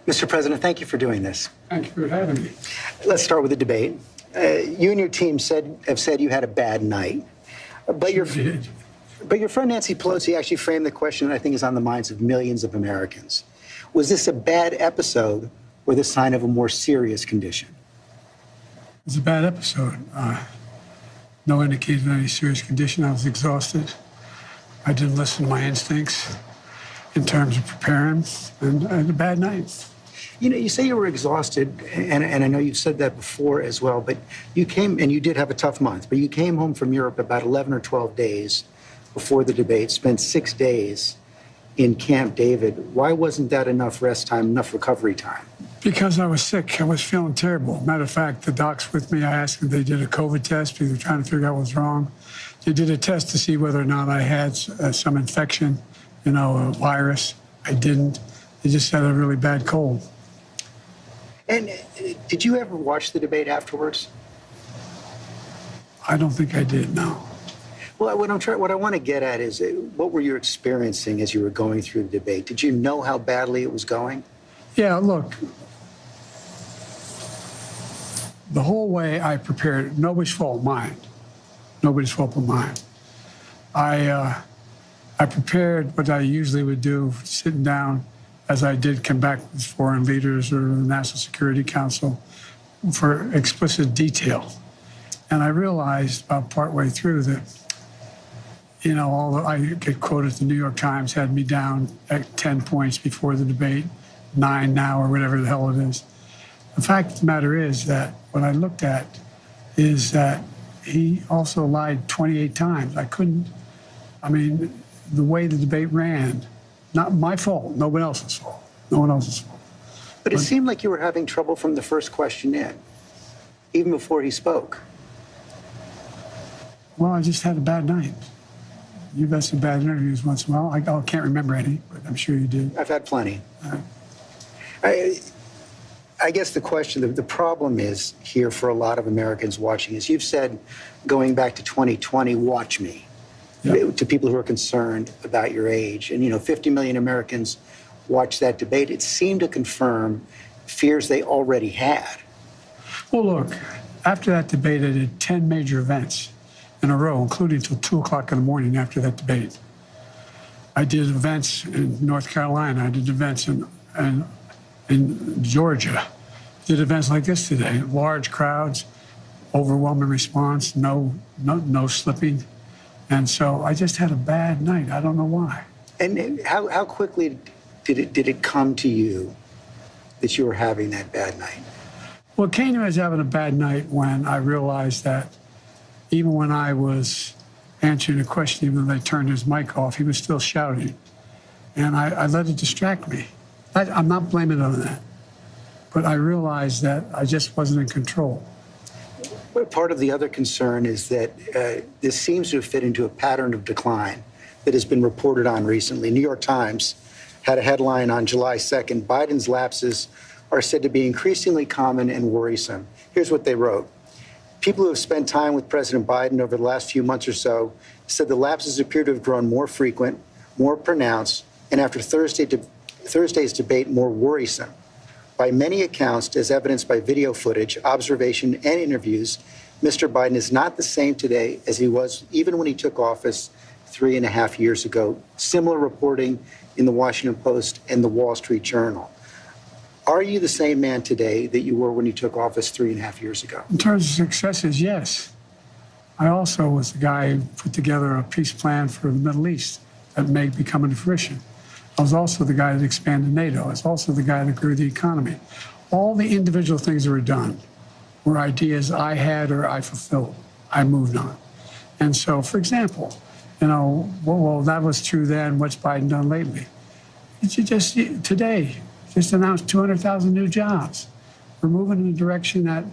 Mr. President, thank you for doing this. Thank you for having me. Let's start with the debate. You and your team have said you had a bad night, but your friend Nancy Pelosi actually framed the question that I think is on the minds of millions of Americans. Was this a bad episode or the sign of a more serious condition? It was a bad episode. No indication of any serious condition. I was exhausted. I didn't listen to my instincts in terms of preparing, and I had a bad night. You know, you say you were exhausted, and I know you've said that before as well, but you came, and you did have a tough month, but you came home from Europe about 11 or 12 days before the debate, spent 6 days in Camp David. Why wasn't that enough rest time, enough recovery time? Because I was sick. I was feeling terrible. Matter of fact, the docs with me, I asked them if they did a COVID test because they were trying to figure out what was wrong. They did a test to see whether or not I had some infection, a virus. I didn't. They just had a really bad cold. And did you ever watch the debate afterwards? I don't think I did, no. Well, what I want to get at is what were you experiencing as you were going through the debate? Did you know how badly it was going? Yeah, look, the whole way I prepared, nobody's fault, mine. Nobody's fault but mine. I prepared what I usually would do, sitting down, as I did come back with foreign leaders or the National Security Council, for explicit detail. And I realized about partway through that, I get quoted, the New York Times had me down at 10 points before the debate, 9 now, or whatever the hell it is. The fact of the matter is that what I looked at is that he also lied 28 times. The way the debate ran, not my fault, no one else's fault. No one else's fault. But it seemed like you were having trouble from the first question in, even before he spoke. Well, I just had a bad night. You've had some bad interviews once in a while. I can't remember any, but I'm sure you did. I've had plenty. I guess the question, the problem is here for a lot of Americans watching is you've said, going back to 2020, watch me, to people who are concerned about your age. And, 50 million Americans watched that debate. It seemed to confirm fears they already had. Well, look, after that debate, I did 10 major events in a row, including until 2 o'clock in the morning after that debate. I did events in North Carolina. I did events in Georgia. Did events like this today. Large crowds, overwhelming response, no slipping. And so I just had a bad night. I don't know why. And how quickly did it come to you that you were having that bad night? Well, it came to me as having a bad night when I realized that even when I was answering a question, even though they turned his mic off, he was still shouting. And I let it distract me. I'm not blaming it on that. But I realized that I just wasn't in control. But part of the other concern is that this seems to have fit into a pattern of decline that has been reported on recently. New York Times had a headline on July 2nd, Biden's lapses are said to be increasingly common and worrisome. Here's what they wrote. People who have spent time with President Biden over the last few months or so said the lapses appear to have grown more frequent, more pronounced, and after Thursday's debate, more worrisome. By many accounts, as evidenced by video footage, observation, and interviews, Mr. Biden is not the same today as he was even when he took office 3.5 years ago. Similar reporting in the Washington Post and the Wall Street Journal. Are you the same man today that you were when you took office 3.5 years ago? In terms of successes, yes. I also was the guy who put together a peace plan for the Middle East that may be coming to fruition. I was also the guy that expanded NATO. I was also the guy that grew the economy. All the individual things that were done were ideas I had or I fulfilled. I moved on. And so, for example, well, that was true then. What's Biden done lately? Today, just announced 200,000 new jobs. We're moving in a direction that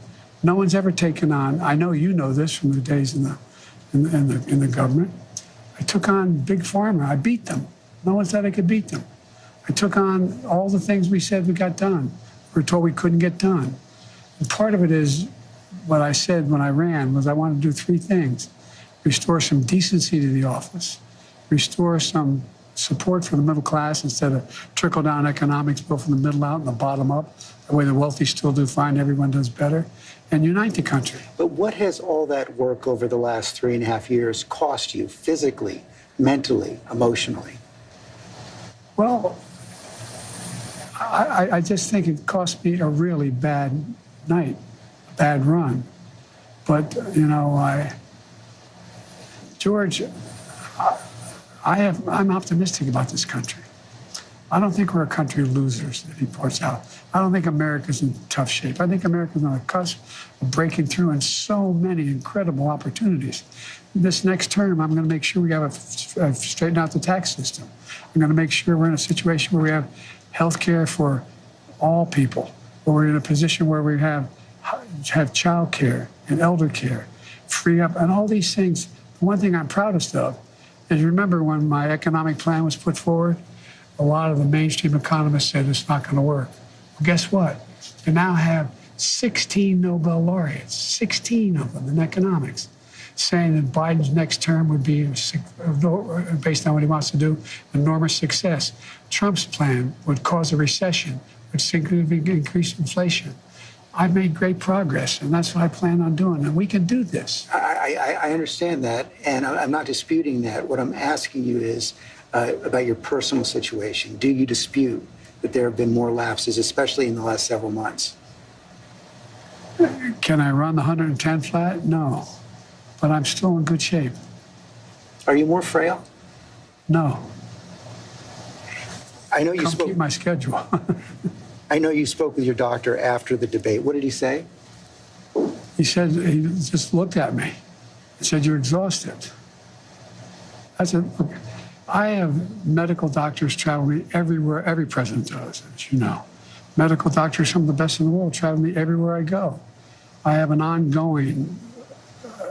no one's ever taken on. I know you know this from the days in the government. I took on Big Pharma. I beat them. No one said I could beat them. I took on all the things we said we got done. We were told we couldn't get done. And part of it is what I said when I ran was I wanted to do 3 things. Restore some decency to the office, restore some support for the middle class instead of trickle-down economics, built from the middle out and the bottom up, the way the wealthy still do fine, everyone does better, and unite the country. But what has all that work over the last 3.5 years cost you physically, mentally, emotionally? Well, I just think it cost me a really bad night, a bad run. But, George, I'm optimistic about this country. I don't think we're a country of losers, that he points out. I don't think America's in tough shape. I think America's on the cusp of breaking through in so many incredible opportunities. This next term, I'm going to make sure we have straighten out the tax system. I'm going to make sure we're in a situation where we have health care for all people, where we're in a position where we have child care and elder care, free up, and all these things. The one thing I'm proudest of is, remember when my economic plan was put forward, a lot of the mainstream economists said it's not going to work. Well, guess what? We now have 16 Nobel laureates, 16 of them in economics, saying that Biden's next term would be, based on what he wants to do, enormous success. Trump's plan would cause a recession, would significantly increase inflation. I've made great progress, and that's what I plan on doing, and we can do this. I understand that, and I'm not disputing that. What I'm asking you is about your personal situation. Do you dispute that there have been more lapses, especially in the last several months? Can I run the 110 flat? No, but I'm still in good shape. Are you more frail? No. I know you Come spoke. keep my schedule. I know you spoke with your doctor after the debate. What did he say? He said, he just looked at me and said, "You're exhausted." I said, "Look, I have medical doctors travel me everywhere, every president does, as you know. Medical doctors, some of the best in the world, travel me everywhere I go. I have an ongoing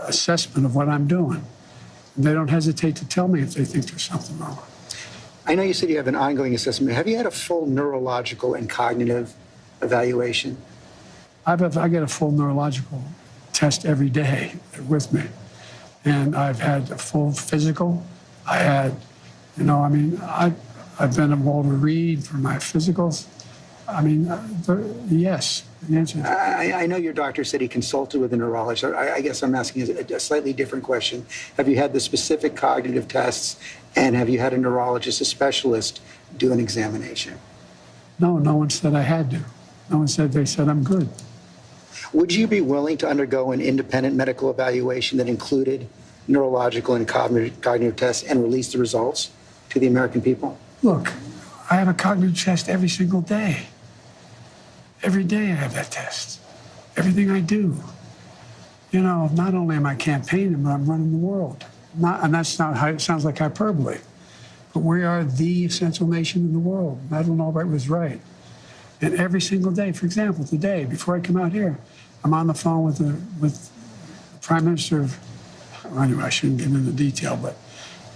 assessment of what I'm doing. They don't hesitate to tell me if they think there's something wrong." I know you said you have an ongoing assessment. Have you had a full neurological and cognitive evaluation? I get a full neurological test every day with me. And I've had a full physical. I had, I've been at Walter Reed for my physicals. Yes, the answer is I know your doctor said he consulted with a neurologist. I guess I'm asking a slightly different question. Have you had the specific cognitive tests, and have you had a neurologist, a specialist, do an examination? no one said I had to. No one said, they said I'm good. Would you be willing to undergo an independent medical evaluation that included neurological and cognitive tests and release the results to the American people? Look, I have a cognitive test every single day. Every day I have that test. Everything I do. Not only am I campaigning, but I'm running the world. And that's not how it sounds like hyperbole. But we are the essential nation in the world. Madeleine Albright was right. And every single day, for example, today, before I come out here, I'm on the phone with the Prime Minister of, anyway, I shouldn't get into detail, but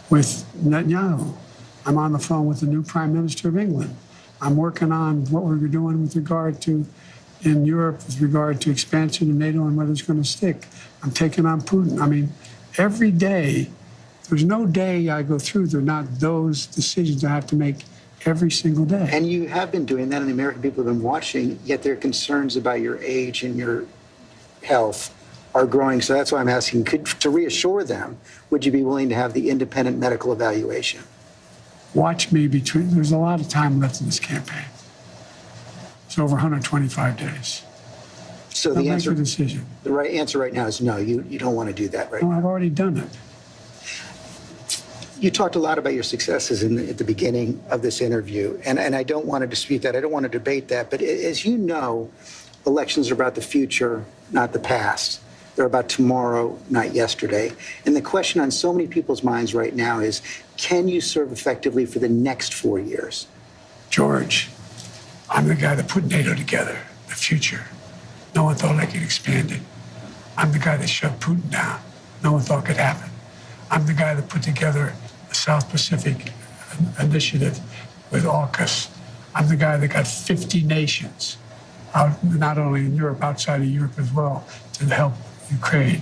with Netanyahu. I'm on the phone with the new Prime Minister of England. I'm working on what we're doing with regard to, in Europe, with regard to expansion of NATO and whether it's going to stick. I'm taking on Putin. Every day, there's no day I go through that are not those decisions I have to make every single day. And you have been doing that, and the American people have been watching, yet their concerns about your age and your health are growing. So that's why I'm asking, to reassure them, would you be willing to have the independent medical evaluation? Watch me there's a lot of time left in this campaign. It's over 125 days. So I'll make a decision. The right answer right now is no, you don't want to do that right now. No, I've already done it. You talked a lot about your successes at the beginning of this interview, and I don't want to dispute that. I don't want to debate that. But as you know, elections are about the future, not the past. They're about tomorrow, not yesterday. And the question on so many people's minds right now is, can you serve effectively for the next 4 years? George, I'm the guy that put NATO together, the future. No one thought I could expand it. I'm the guy that shut Putin down. No one thought could happen. I'm the guy that put together the South Pacific Initiative with AUKUS. I'm the guy that got 50 nations, out, not only in Europe, outside of Europe as well, to help Ukraine.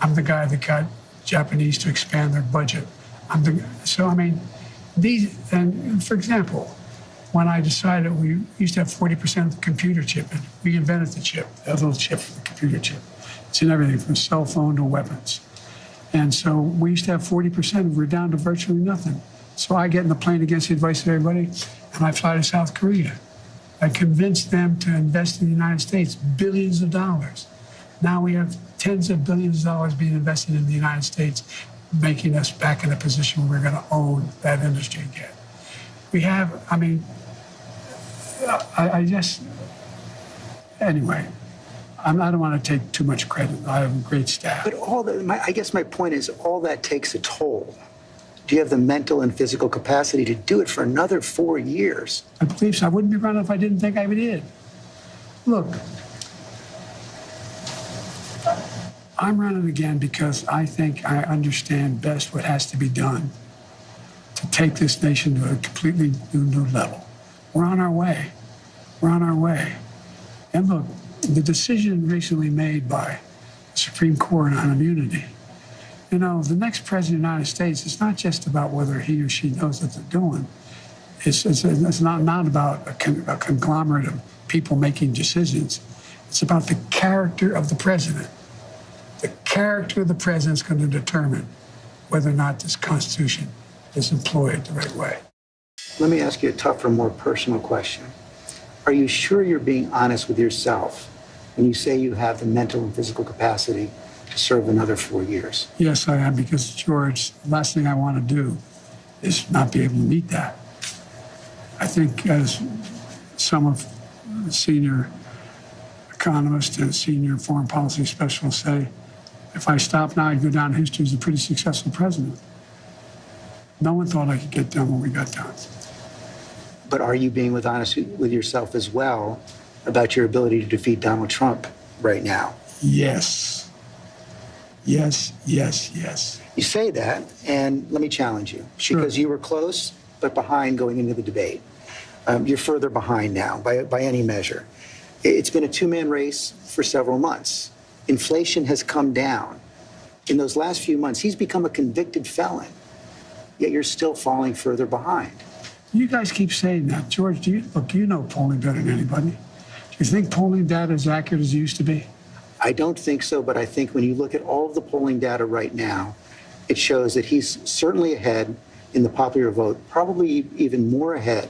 I'm the guy that got Japanese to expand their budget. And for example, when I decided we used to have 40% of the computer chip, and we invented the chip, that little chip, the computer chip. It's in everything from cell phone to weapons. And so we used to have 40%, we're down to virtually nothing. So I get in the plane against the advice of everybody, and I fly to South Korea. I convinced them to invest in the United States billions of dollars. Now we have tens of billions of dollars being invested in the United States, making us back in a position where we're going to own that industry again. We have, I mean, I just, anyway, I don't want to take too much credit. I have a great staff. But I guess my point is all that takes a toll. Do you have the mental and physical capacity to do it for another 4 years? I believe so. I wouldn't be running if I didn't think I did. Look, I'm running again because I think I understand best what has to be done to take this nation to a completely new level. We're on our way. We're on our way. And look, the decision recently made by the Supreme Court on immunity, you know, the next president of the United States, it's not just about whether he or she knows what they're doing. It's not about a conglomerate of people making decisions. It's about the character of the president. The character of the president is going to determine whether or not this Constitution is employed the right way. Let me ask you a tougher, more personal question. Are you sure you're being honest with yourself when you say you have the mental and physical capacity to serve another 4 years? Yes, I am, because, George, the last thing I want to do is not be able to meet that. I think, as some of the senior economists and senior foreign policy specialists say, if I stop now, I'd go down in history as a pretty successful president. No one thought I could get done what we got done. But are you being honest with yourself as well about your ability to defeat Donald Trump right now? Yes. Yes, yes, yes. You say that, and let me challenge you. Sure. Because you were close, but behind going into the debate. You're further behind now by any measure. It's been a two-man race for several months. Inflation has come down. In those last few months, he's become a convicted felon, yet you're still falling further behind. You guys keep saying that. George, you know polling better than anybody. Do you think polling data is accurate as it used to be? I don't think so, but I think when you look at all of the polling data right now, it shows that he's certainly ahead in the popular vote, probably even more ahead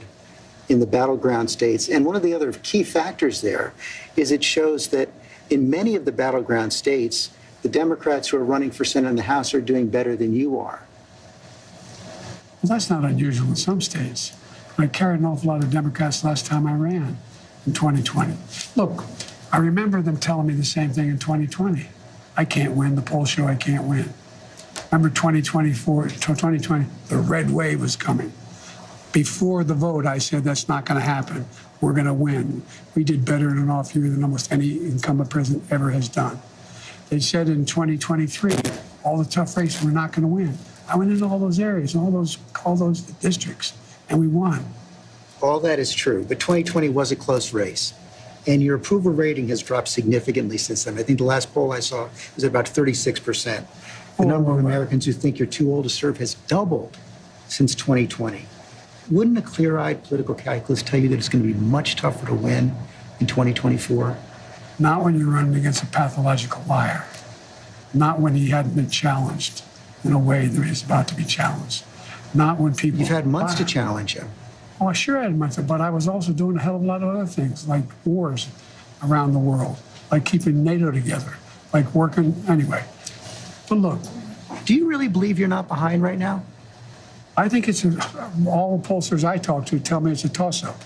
in the battleground states. And one of the other key factors there is it shows that in many of the battleground states, the Democrats who are running for Senate and the House are doing better than you are. Well, that's not unusual in some states. I carried an awful lot of Democrats last time I ran in 2020. Look, I remember them telling me the same thing in 2020. I can't win. The polls show I can't win. Remember 2020, the red wave was coming. Before the vote, I said, that's not going to happen. We're going to win. We did better in an off year than almost any incumbent president ever has done. They said in 2023, all the tough races, we're not going to win. I went into all those areas, all those districts, and we won. All that is true, but 2020 was a close race. And your approval rating has dropped significantly since then. I think the last poll I saw was at about 36%. The number of Americans who think you're too old to serve has doubled since 2020. Wouldn't a clear-eyed political calculus tell you that it's going to be much tougher to win in 2024? Not when you're running against a pathological liar. Not when he hadn't been challenged in a way that he's about to be challenged. Not when people... You've had months to challenge him. Oh, I sure had months, but I was also doing a hell of a lot of other things, like wars around the world, like keeping NATO together, like working... Anyway. But look... Do you really believe you're not behind right now? I think it's all the pollsters I talk to tell me it's a toss-up.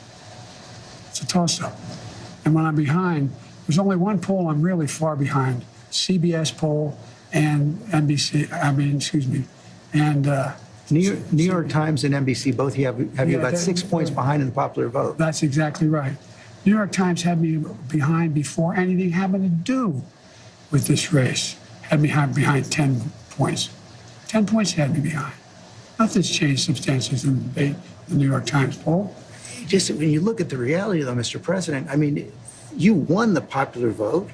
It's a toss-up. And when I'm behind, there's only one poll I'm really far behind, CBS poll and NBC, and... New York Times and NBC both have you about 6 points behind in the popular vote. That's exactly right. New York Times had me behind before anything happened to do with this race. Had me behind 10 points. 10 points had me behind. Nothing's changed substantially in the debate, the New York Times poll. Just when you look at the reality, though, Mr. President, I mean, you won the popular vote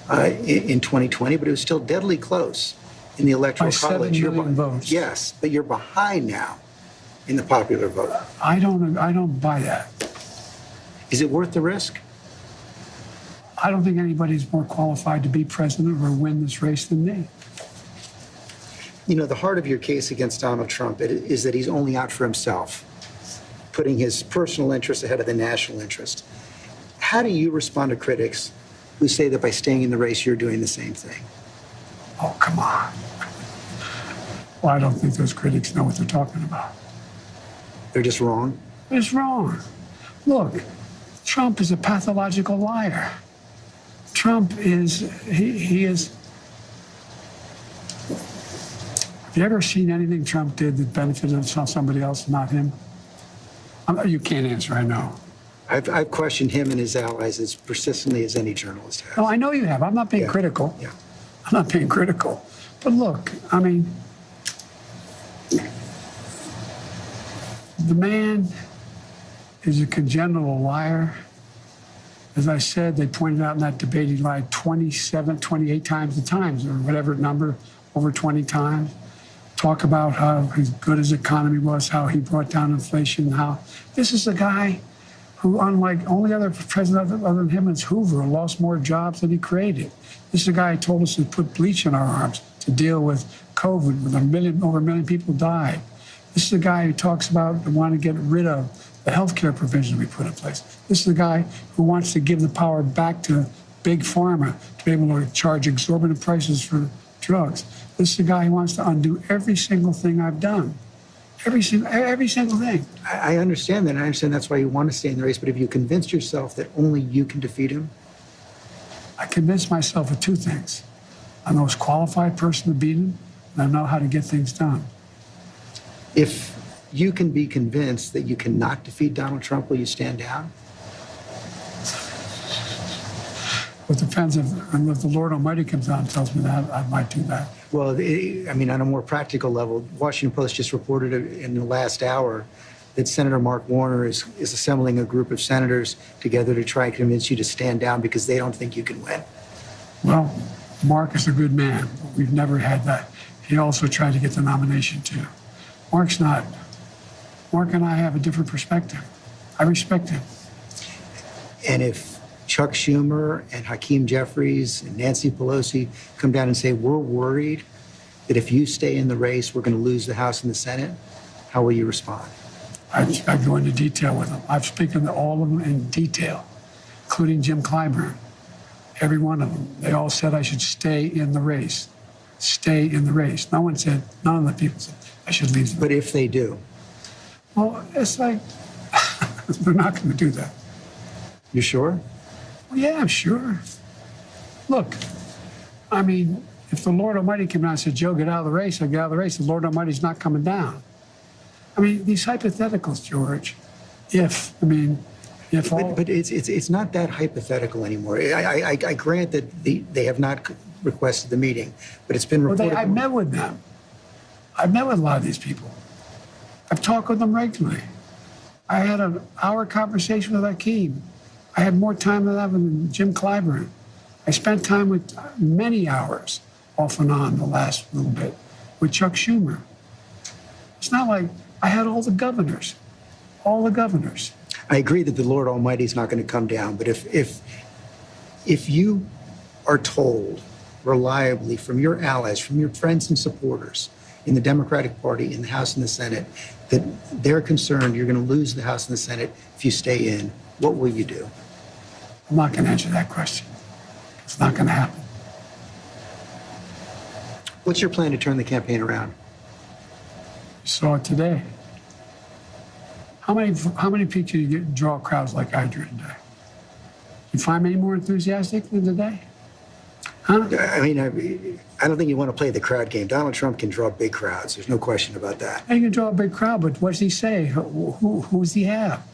in 2020, but it was still deadly close in the Electoral By College. 7 million votes. Yes, but you're behind now in the popular vote. I don't buy that. Is it worth the risk? I don't think anybody's more qualified to be president or win this race than me. You know, the heart of your case against Donald Trump is that he's only out for himself, putting his personal interest ahead of the national interest. How do you respond to critics who say that by staying in the race, you're doing the same thing? Oh, come on. Well, I don't think those critics know what they're talking about. They're just wrong? It's wrong. Look, Trump is a pathological liar. Trump is, he is. Have you ever seen anything Trump did that benefited somebody else, not him? You can't answer, I know. I've questioned him and his allies as persistently as any journalist has. No, I know you have. I'm not being Yeah. critical. Yeah. I'm not being critical. But look, I mean, the man is a congenital liar. As I said, they pointed out in that debate he lied 27, 28 times the times, or whatever number, over 20 times. Talk about how good his economy was, how he brought down inflation, how this is a guy who, unlike only other president other than him is Hoover, lost more jobs than he created. This is a guy who told us to put bleach in our arms to deal with COVID, with over a million people died. This is a guy who talks about wanting to get rid of the healthcare provisions we put in place. This is a guy who wants to give the power back to big pharma to be able to charge exorbitant prices for drugs. This is a guy who wants to undo every single thing I've done. Every single thing. I understand that, and I understand that's why you want to stay in the race, but have you convinced yourself that only you can defeat him? I convinced myself of two things. I'm the most qualified person to beat him, and I know how to get things done. If you can be convinced that you cannot defeat Donald Trump, will you stand down? It depends if the Lord Almighty comes out and tells me that, I might do that. Well, I mean, on a more practical level, Washington Post just reported in the last hour that Senator Mark Warner is assembling a group of senators together to try and convince you to stand down because they don't think you can win. Well, Mark is a good man. We've never had that. He also tried to get the nomination too. Mark's not. Mark and I have a different perspective. I respect him. And if Chuck Schumer and Hakeem Jeffries and Nancy Pelosi come down and say, we're worried that if you stay in the race, we're going to lose the House and the Senate, how will you respond? I go into detail with them. I've spoken to all of them in detail, including Jim Clyburn. Every one of them. They all said I should stay in the race. Stay in the race. None of the people said I should leave. But if they do? Well, it's like, they're not going to do that. You sure? Well, yeah, I'm sure. Look, I mean, if the Lord Almighty came down and said, Joe, get out of the race, I get out of the race, the Lord Almighty's not coming down. I mean, these hypotheticals, George, if all... But it's not that hypothetical anymore. I grant that they have not requested the meeting, but it's been reported... I've met with them. I've met with a lot of these people. I've talked with them regularly. I had an hour conversation with Hakeem. I had more time than that with Jim Clyburn. I spent time with many hours off and on the last little bit with Chuck Schumer. It's not like I had all the governors. I agree that the Lord Almighty is not going to come down, but if you are told reliably from your allies, from your friends and supporters in the Democratic Party, in the House and the Senate, that they're concerned you're going to lose the House and the Senate if you stay in, what will you do? I'm not going to answer that question. It's not going to happen. What's your plan to turn the campaign around? You saw it today. How many people do you draw crowds like I drew today? You find me any more enthusiastic than today? Huh? I mean, I don't think you want to play the crowd game. Donald Trump can draw big crowds. There's no question about that. He can draw a big crowd, but what does he say? Who does he have?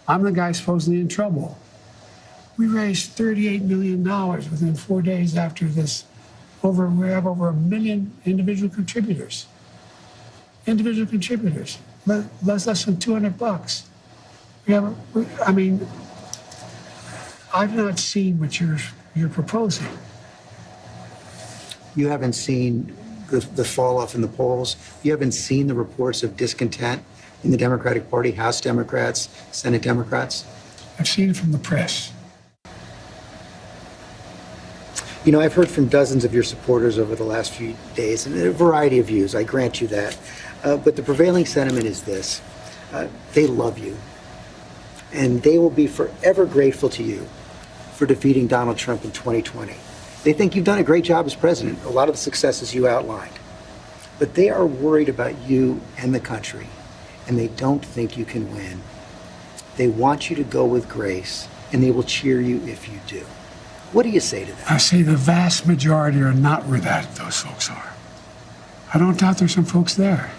I'm the guy supposedly in trouble. We raised $38 million within 4 days after this. We have over 1 million individual contributors. Less than $200. I've not seen what you're proposing. You haven't seen the fall off in the polls. You haven't seen the reports of discontent in the Democratic Party, House Democrats, Senate Democrats? I've seen it from the press. You know, I've heard from dozens of your supporters over the last few days, and a variety of views, I grant you that. But the prevailing sentiment is this. They love you, and they will be forever grateful to you for defeating Donald Trump in 2020. They think you've done a great job as president, a lot of the successes you outlined. But they are worried about you and the country, and they don't think you can win. They want you to go with grace, and they will cheer you if you do. What do you say to them? I say the vast majority are not where those folks are. I don't doubt there's some folks there.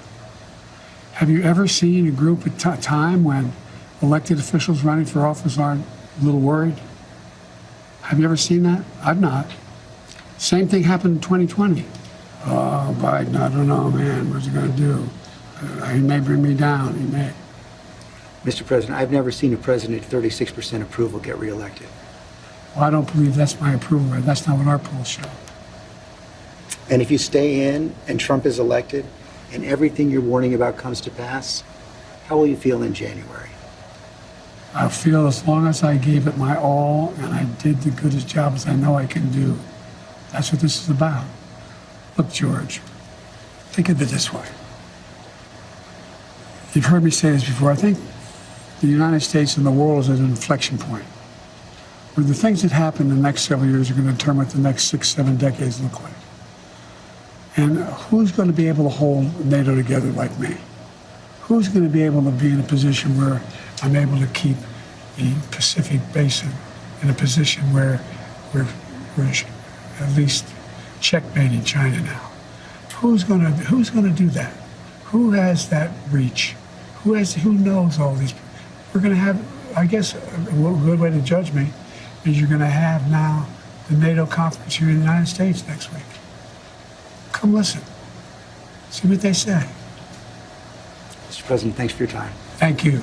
Have you ever seen a group at time when elected officials running for office aren't a little worried? Have you ever seen that? I've not. Same thing happened in 2020. Oh, Biden, I don't know, man. What's he going to do? He may bring me down. He may. Mr. President, I've never seen a president at 36% approval get reelected. Well, I don't believe that's my approval rate. That's not what our polls show. And if you stay in and Trump is elected and everything you're warning about comes to pass, how will you feel in January? I feel as long as I gave it my all and I did the goodest job as I know I can do. That's what this is about. Look, George, think of it this way. You've heard me say this before. I think the United States and the world is at an inflection point where the things that happen in the next several years are going to determine what the next 6, 7 decades look like. And who's going to be able to hold NATO together like me? Who's going to be able to be in a position where I'm able to keep the Pacific Basin in a position where we're at least checkmating China now? Who's going to do that? Who has that reach? Who knows all these? We're going to have, I guess, a good way to judge me is you're going to have now the NATO conference here in the United States next week. Come listen. See what they say. Mr. President, thanks for your time. Thank you.